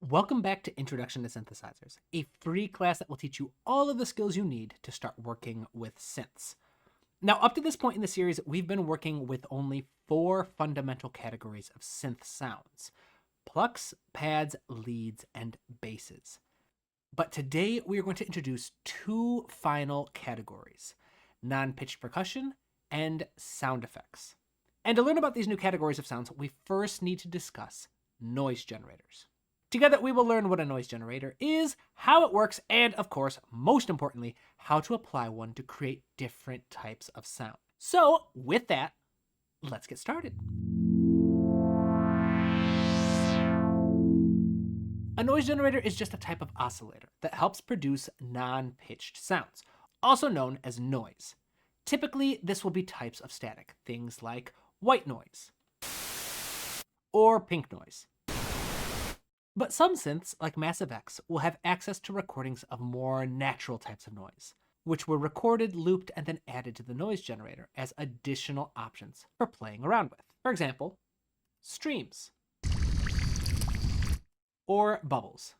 Welcome back to Introduction to Synthesizers, a free class that will teach you all of the skills you need to start working with synths. Now, up to this point in the series, we've been working with only 4 fundamental categories of synth sounds: plucks, pads, leads, and basses. But today we are going to introduce 2 final categories: non-pitched percussion and sound effects. And to learn about these new categories of sounds, we first need to discuss noise generators. Together, we will learn what a noise generator is, how it works, and of course, most importantly, how to apply one to create different types of sound. So with that, let's get started. A noise generator is just a type of oscillator that helps produce non-pitched sounds, also known as noise. Typically, this will be types of static, things like white noise or pink noise. But some synths, like Massive X, will have access to recordings of more natural types of noise, which were recorded, looped, and then added to the noise generator as additional options for playing around with. For example, streams or bubbles.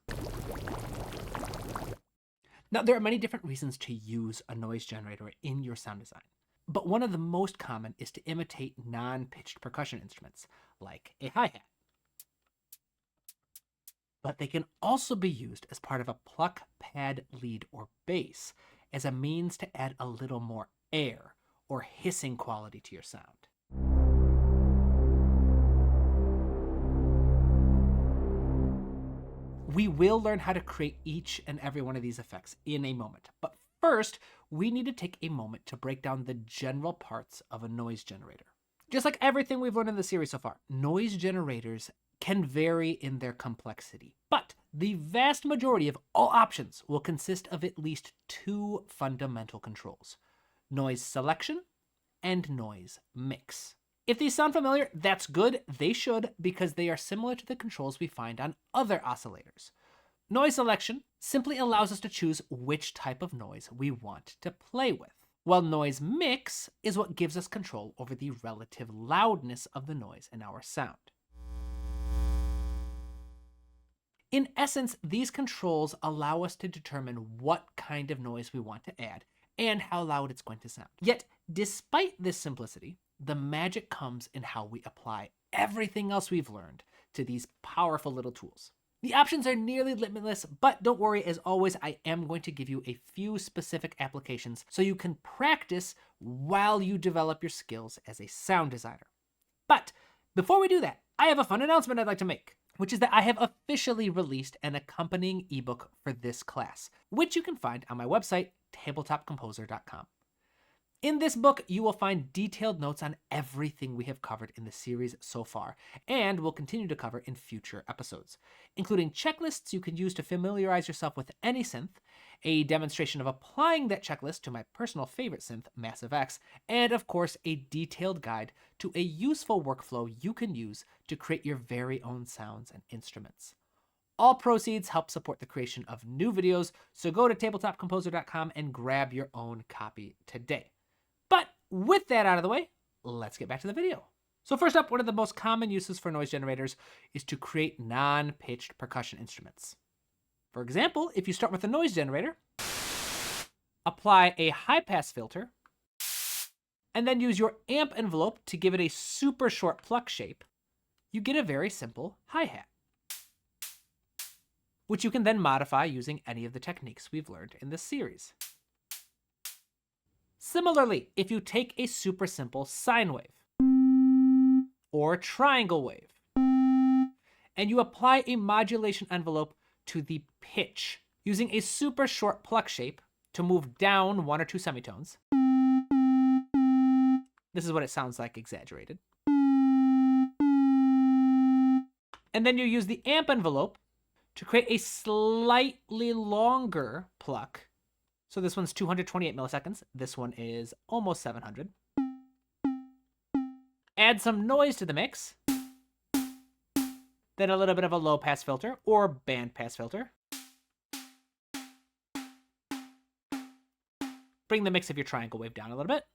Now, there are many different reasons to use a noise generator in your sound design, but one of the most common is to imitate non-pitched percussion instruments, like a hi-hat. But they can also be used as part of a pluck, pad, lead, or bass as a means to add a little more air or hissing quality to your sound. We will learn how to create each and every one of these effects in a moment, but first, we need to take a moment to break down the general parts of a noise generator. Just like everything we've learned in the series so far, noise generators can vary in their complexity, but the vast majority of all options will consist of at least 2 fundamental controls: noise selection and noise mix. If these sound familiar, that's good. They should, because they are similar to the controls we find on other oscillators. Noise selection simply allows us to choose which type of noise we want to play with, while noise mix is what gives us control over the relative loudness of the noise in our sound. In essence, these controls allow us to determine what kind of noise we want to add and how loud it's going to sound. Yet, despite this simplicity, the magic comes in how we apply everything else we've learned to these powerful little tools. The options are nearly limitless, but don't worry, as always, I am going to give you a few specific applications so you can practice while you develop your skills as a sound designer. But before we do that, I have a fun announcement I'd like to make, which is that I have officially released an accompanying ebook for this class, which you can find on my website, tabletopcomposer.com. In this book, you will find detailed notes on everything we have covered in the series so far, and will continue to cover in future episodes, including checklists you can use to familiarize yourself with any synth, a demonstration of applying that checklist to my personal favorite synth, Massive X, and of course, a detailed guide to a useful workflow you can use to create your very own sounds and instruments. All proceeds help support the creation of new videos, so go to tabletopcomposer.com and grab your own copy today. But with that out of the way, let's get back to the video. So first up, one of the most common uses for noise generators is to create non-pitched percussion instruments. For example, if you start with a noise generator, apply a high-pass filter, and then use your amp envelope to give it a super short pluck shape, you get a very simple hi-hat, which you can then modify using any of the techniques we've learned in this series. Similarly, if you take a super simple sine wave or triangle wave, and you apply a modulation envelope to the pitch using a super short pluck shape to move down 1 or 2 semitones, this is what it sounds like exaggerated. And then you use the amp envelope to create a slightly longer pluck. So this one's 228 milliseconds. This one is almost 700. Add some noise to the mix. Then a little bit of a low pass filter or band pass filter. Bring the mix of your triangle wave down a little bit.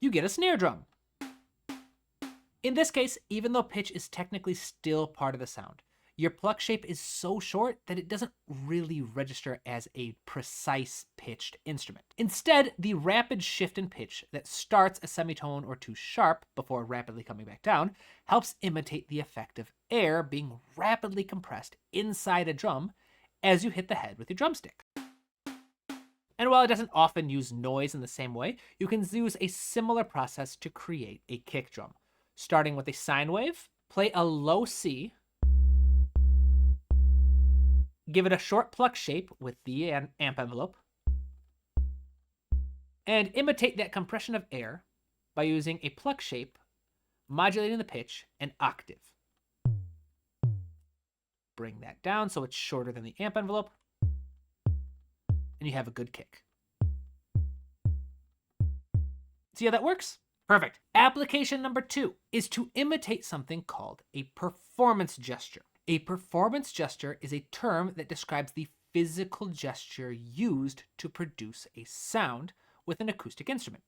You get a snare drum. In this case, even though pitch is technically still part of the sound, your pluck shape is so short that it doesn't really register as a precise pitched instrument. Instead, the rapid shift in pitch that starts a semitone or two sharp before rapidly coming back down helps imitate the effect of air being rapidly compressed inside a drum as you hit the head with your drumstick. And while it doesn't often use noise in the same way, you can use a similar process to create a kick drum. Starting with a sine wave, play a low C, give it a short pluck shape with the amp envelope, and imitate that compression of air by using a pluck shape, modulating the pitch an octave. Bring that down so it's shorter than the amp envelope, and you have a good kick. See how that works? Perfect. Application number 2 is to imitate something called a performance gesture. A performance gesture is a term that describes the physical gesture used to produce a sound with an acoustic instrument.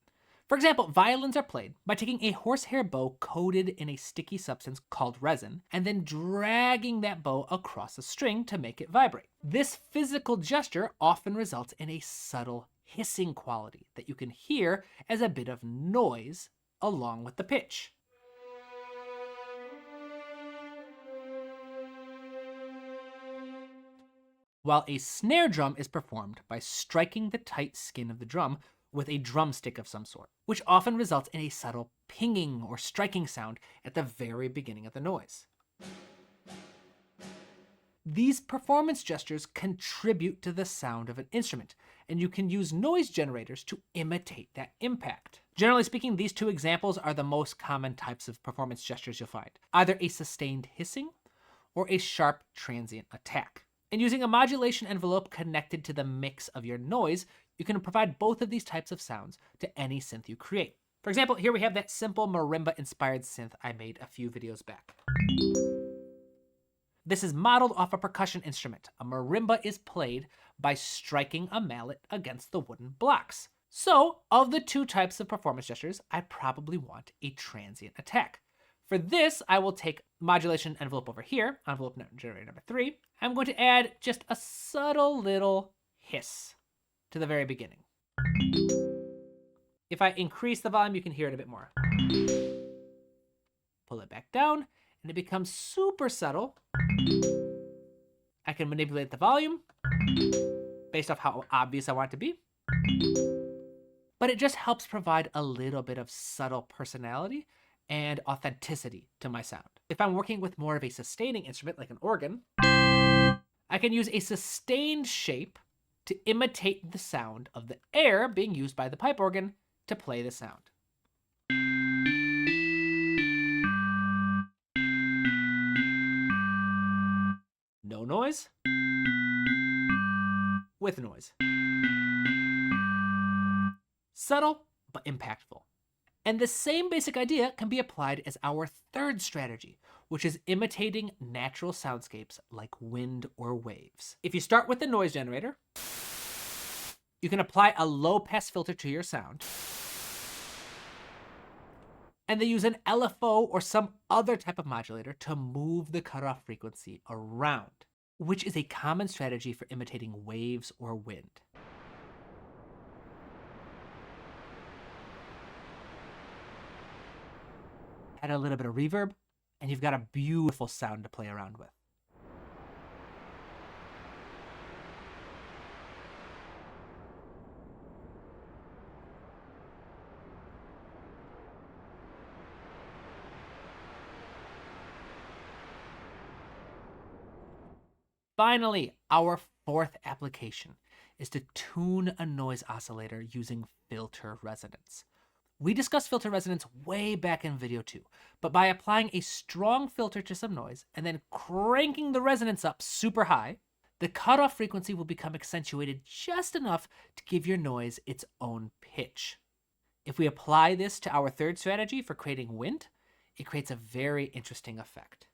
For example, violins are played by taking a horsehair bow coated in a sticky substance called resin and then dragging that bow across a string to make it vibrate. This physical gesture often results in a subtle hissing quality that you can hear as a bit of noise along with the pitch. While a snare drum is performed by striking the tight skin of the drum with a drumstick of some sort, which often results in a subtle pinging or striking sound at the very beginning of the noise. These performance gestures contribute to the sound of an instrument, and you can use noise generators to imitate that impact. Generally speaking, these two examples are the most common types of performance gestures you'll find, either a sustained hissing or a sharp transient attack. And using a modulation envelope connected to the mix of your noise, you can provide both of these types of sounds to any synth you create. For example, here we have that simple marimba-inspired synth I made a few videos back. This is modeled off a percussion instrument. A marimba is played by striking a mallet against the wooden blocks. So, of the two types of performance gestures, I probably want a transient attack. For this, I will take modulation envelope over here, envelope generator number 3. I'm going to add just a subtle little hiss to the very beginning. If I increase the volume, you can hear it a bit more. Pull it back down, and it becomes super subtle. I can manipulate the volume based off how obvious I want it to be. But it just helps provide a little bit of subtle personality and authenticity to my sound. If I'm working with more of a sustaining instrument like an organ, I can use a sustained shape to imitate the sound of the air being used by the pipe organ to play the sound. No noise, with noise. Subtle, but impactful. And the same basic idea can be applied as our third strategy, which is imitating natural soundscapes like wind or waves. If you start with the noise generator, you can apply a low-pass filter to your sound, and then use an LFO or some other type of modulator to move the cutoff frequency around, which is a common strategy for imitating waves or wind. Add a little bit of reverb, and you've got a beautiful sound to play around with. Finally, our fourth application is to tune a noise oscillator using filter resonance. We discussed filter resonance way back in video 2, but by applying a strong filter to some noise and then cranking the resonance up super high, the cutoff frequency will become accentuated just enough to give your noise its own pitch. If we apply this to our third strategy for creating wind, it creates a very interesting effect.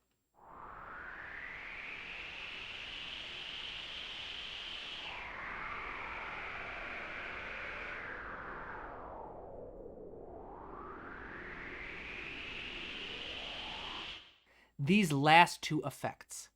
These last two effects,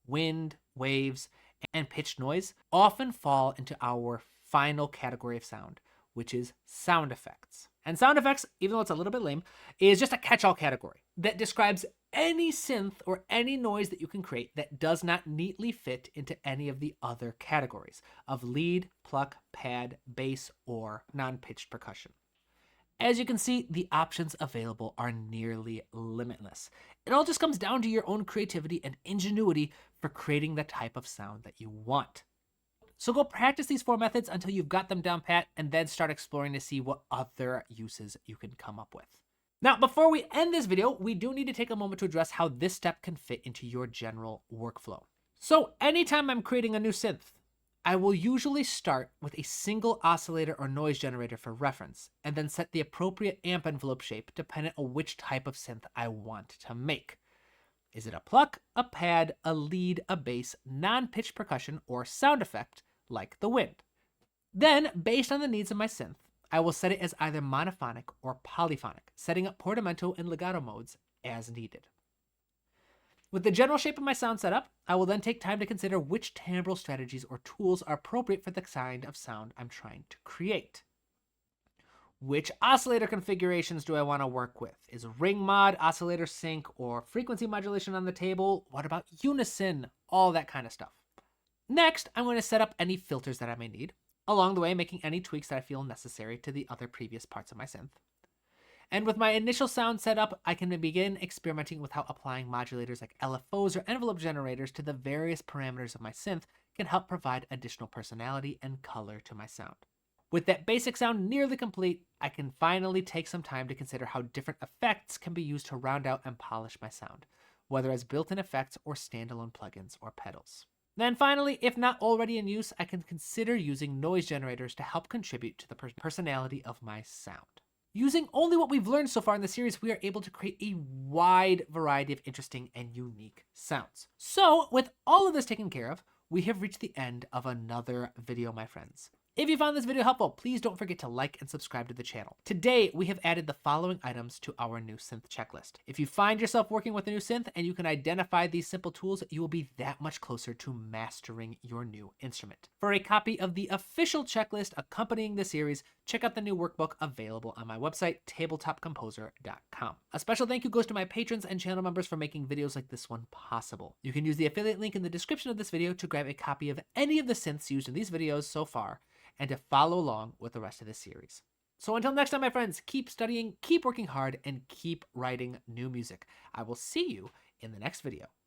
wind, waves, and pitched noise, often fall into our final category of sound, which is sound effects. And sound effects, even though it's a little bit lame, is just a catch-all category that describes any synth or any noise that you can create that does not neatly fit into any of the other categories of lead, pluck, pad, bass, or non-pitched percussion. As you can see, the options available are nearly limitless. It all just comes down to your own creativity and ingenuity for creating the type of sound that you want. So go practice these 4 methods until you've got them down pat, and then start exploring to see what other uses you can come up with. Now, before we end this video, we do need to take a moment to address how this step can fit into your general workflow. So anytime I'm creating a new synth, I will usually start with a single oscillator or noise generator for reference, and then set the appropriate amp envelope shape depending on which type of synth I want to make. Is it a pluck, a pad, a lead, a bass, non-pitched percussion, or sound effect like the wind? Then, based on the needs of my synth, I will set it as either monophonic or polyphonic, setting up portamento and legato modes as needed. With the general shape of my sound set up, I will then take time to consider which timbral strategies or tools are appropriate for the kind of sound I'm trying to create. Which oscillator configurations do I want to work with? Is ring mod, oscillator sync, or frequency modulation on the table? What about unison? All that kind of stuff. Next, I'm going to set up any filters that I may need, along the way making any tweaks that I feel necessary to the other previous parts of my synth. And with my initial sound set up, I can begin experimenting with how applying modulators like LFOs or envelope generators to the various parameters of my synth can help provide additional personality and color to my sound. With that basic sound nearly complete, I can finally take some time to consider how different effects can be used to round out and polish my sound, whether as built-in effects or standalone plugins or pedals. Then finally, if not already in use, I can consider using noise generators to help contribute to the personality of my sound. Using only what we've learned so far in the series, we are able to create a wide variety of interesting and unique sounds. So, with all of this taken care of, we have reached the end of another video, my friends. If you found this video helpful, please don't forget to like and subscribe to the channel. Today, we have added the following items to our new synth checklist. If you find yourself working with a new synth and you can identify these simple tools, you will be that much closer to mastering your new instrument. For a copy of the official checklist accompanying the series, check out the new workbook available on my website, tabletopcomposer.com. A special thank you goes to my patrons and channel members for making videos like this one possible. You can use the affiliate link in the description of this video to grab a copy of any of the synths used in these videos so far, and to follow along with the rest of this series. So until next time, my friends, keep studying, keep working hard, and keep writing new music. I will see you in the next video.